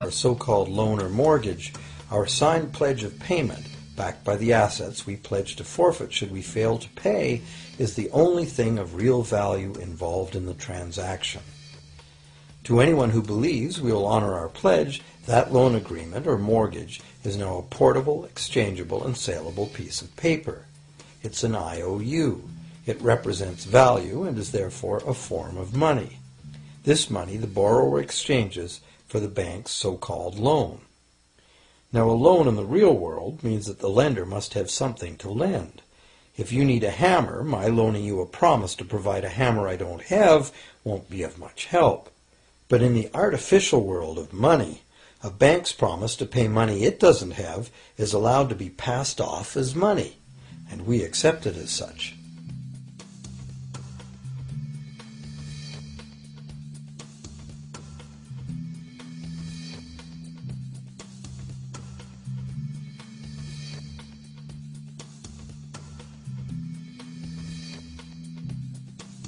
Our so-called loan or mortgage, our signed pledge of payment, backed by the assets we pledge to forfeit should we fail to pay, is the only thing of real value involved in the transaction. To anyone who believes we will honor our pledge, that loan agreement or mortgage is now a portable, exchangeable, and saleable piece of paper. It's an IOU. It represents value and is therefore a form of money. This money the borrower exchanges for the bank's so-called loan. Now, a loan in the real world means that the lender must have something to lend. If you need a hammer, my loaning you a promise to provide a hammer I don't have won't be of much help. But in the artificial world of money, a bank's promise to pay money it doesn't have is allowed to be passed off as money, and we accept it as such.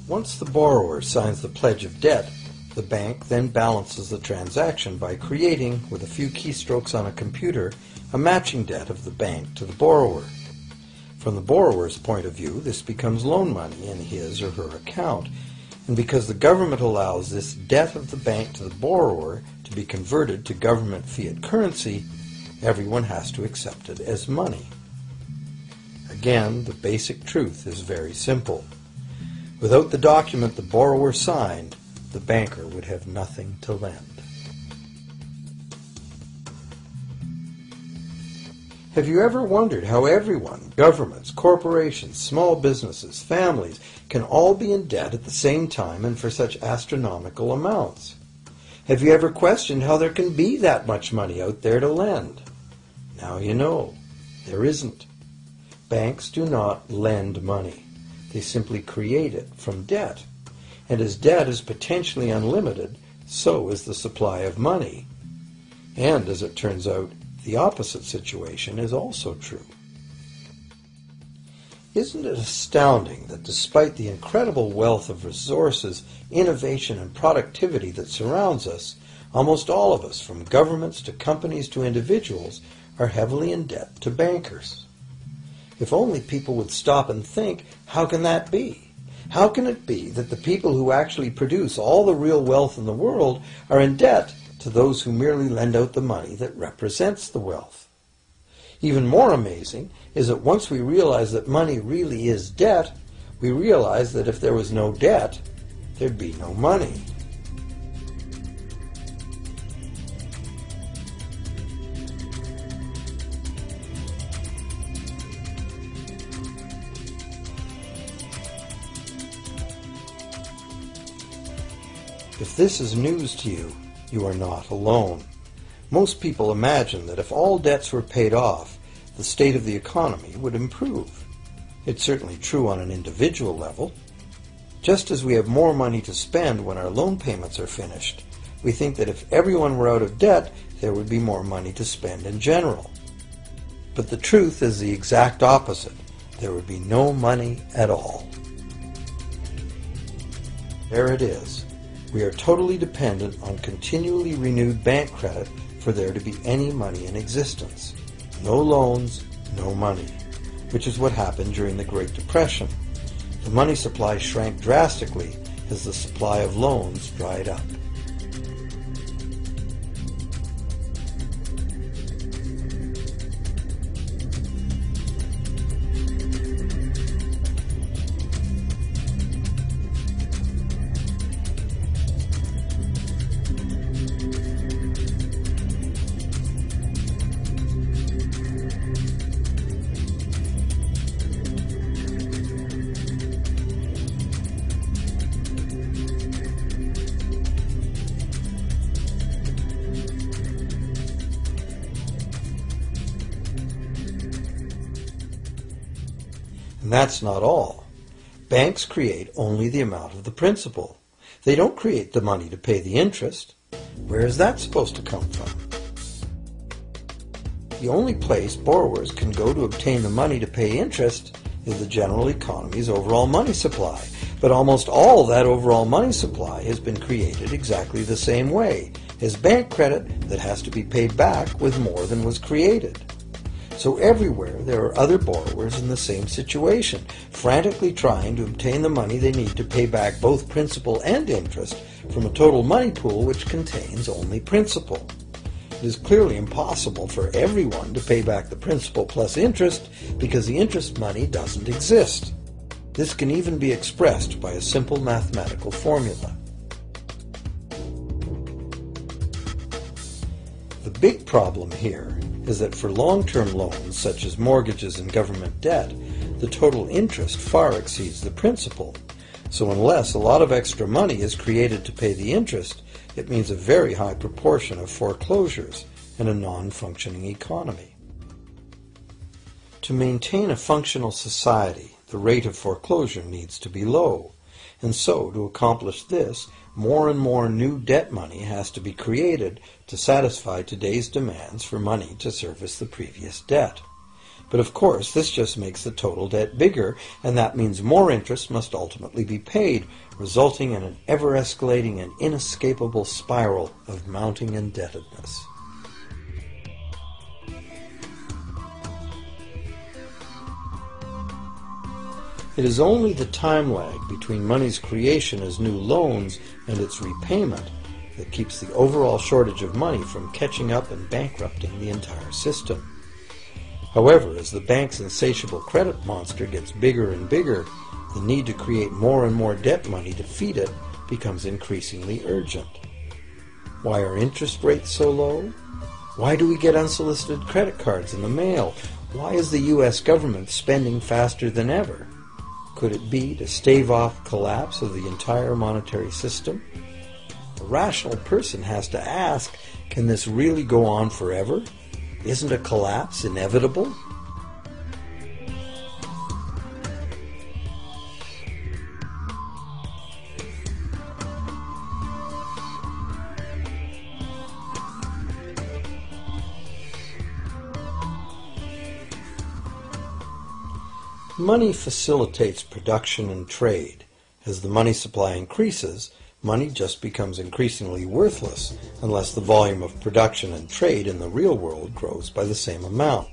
Once the borrower signs the pledge of debt, the bank then balances the transaction by creating, with a few keystrokes on a computer, a matching debt of the bank to the borrower. From the borrower's point of view, this becomes loan money in his or her account, and because the government allows this debt of the bank to the borrower to be converted to government fiat currency, everyone has to accept it as money. Again, the basic truth is very simple. Without the document the borrower signed, the banker would have nothing to lend. Have you ever wondered how everyone, governments, corporations, small businesses, families, can all be in debt at the same time and for such astronomical amounts? Have you ever questioned how there can be that much money out there to lend? Now you know. There isn't. Banks do not lend money. They simply create it from debt. And as debt is potentially unlimited, so is the supply of money. And as it turns out, the opposite situation is also true. Isn't it astounding that despite the incredible wealth of resources, innovation, and productivity that surrounds us, almost all of us, from governments to companies to individuals, are heavily in debt to bankers? If only people would stop and think, how can that be? How can it be that the people who actually produce all the real wealth in the world are in debt to those who merely lend out the money that represents the wealth? Even more amazing is that once we realize that money really is debt, we realize that if there was no debt, there'd be no money. If this is news to you, you are not alone. Most people imagine that if all debts were paid off, the state of the economy would improve. It's certainly true on an individual level. Just as we have more money to spend when our loan payments are finished, we think that if everyone were out of debt, there would be more money to spend in general. But the truth is the exact opposite. There would be no money at all. There it is. We are totally dependent on continually renewed bank credit for there to be any money in existence. No loans, no money, which is what happened during the Great Depression. The money supply shrank drastically as the supply of loans dried up. And that's not all. Banks create only the amount of the principal. They don't create the money to pay the interest. Where is that supposed to come from? The only place borrowers can go to obtain the money to pay interest is the general economy's overall money supply. But almost all that overall money supply has been created exactly the same way, is bank credit that has to be paid back with more than was created. So everywhere there are other borrowers in the same situation, frantically trying to obtain the money they need to pay back both principal and interest from a total money pool which contains only principal. It is clearly impossible for everyone to pay back the principal plus interest because the interest money doesn't exist. This can even be expressed by a simple mathematical formula. The big problem here is that for long-term loans, such as mortgages and government debt, the total interest far exceeds the principal. So unless a lot of extra money is created to pay the interest, it means a very high proportion of foreclosures and a non-functioning economy. To maintain a functional society, the rate of foreclosure needs to be low. And so, to accomplish this, more and more new debt money has to be created to satisfy today's demands for money to service the previous debt. But of course, this just makes the total debt bigger, and that means more interest must ultimately be paid, resulting in an ever-escalating and inescapable spiral of mounting indebtedness. It is only the time lag between money's creation as new loans and its repayment that keeps the overall shortage of money from catching up and bankrupting the entire system. However, as the bank's insatiable credit monster gets bigger and bigger, the need to create more and more debt money to feed it becomes increasingly urgent. Why are interest rates so low? Why do we get unsolicited credit cards in the mail? Why is the U.S. government spending faster than ever? Could it be to stave off collapse of the entire monetary system? A rational person has to ask, can this really go on forever? Isn't a collapse inevitable? Money facilitates production and trade. As the money supply increases, money just becomes increasingly worthless unless the volume of production and trade in the real world grows by the same amount.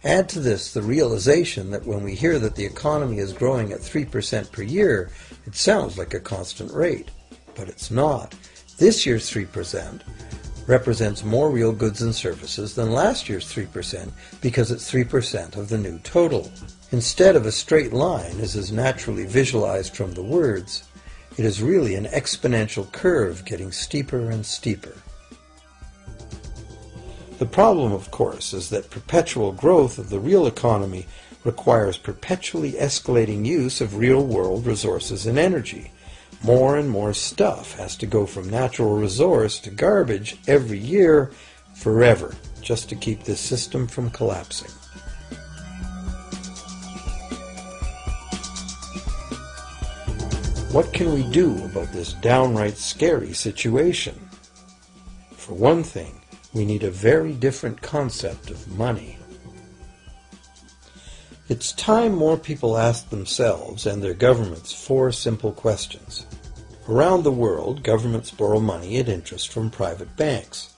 Add to this the realization that when we hear that the economy is growing at 3% per year, it sounds like a constant rate, but it's not. This year's 3% represents more real goods and services than last year's 3% because it's 3% of the new total. Instead of a straight line, as is naturally visualized from the words, it is really an exponential curve getting steeper and steeper. The problem, of course, is that perpetual growth of the real economy requires perpetually escalating use of real-world resources and energy. More and more stuff has to go from natural resource to garbage every year, forever, just to keep this system from collapsing. What can we do about this downright scary situation? For one thing, we need a very different concept of money. It's time more people ask themselves and their governments 4 simple questions. Around the world, governments borrow money at interest from private banks.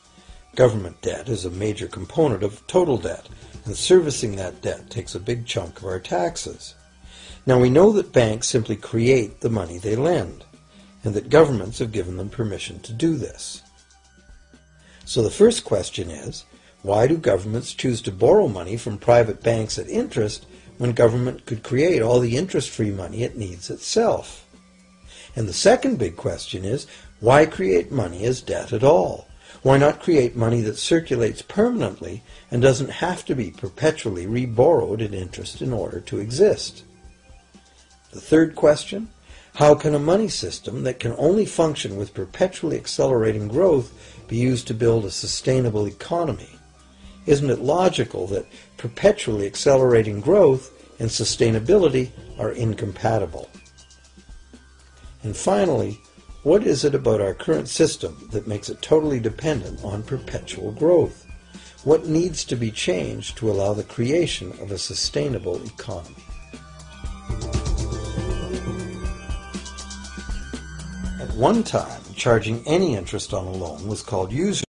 Government debt is a major component of total debt, and servicing that debt takes a big chunk of our taxes. Now we know that banks simply create the money they lend, and that governments have given them permission to do this. So the first question is, why do governments choose to borrow money from private banks at interest when government could create all the interest-free money it needs itself? And the second big question is, why create money as debt at all? Why not create money that circulates permanently and doesn't have to be perpetually reborrowed at interest in order to exist? The third question, how can a money system that can only function with perpetually accelerating growth be used to build a sustainable economy? Isn't it logical that perpetually accelerating growth and sustainability are incompatible? And finally, what is it about our current system that makes it totally dependent on perpetual growth? What needs to be changed to allow the creation of a sustainable economy? At one time, charging any interest on a loan was called usury.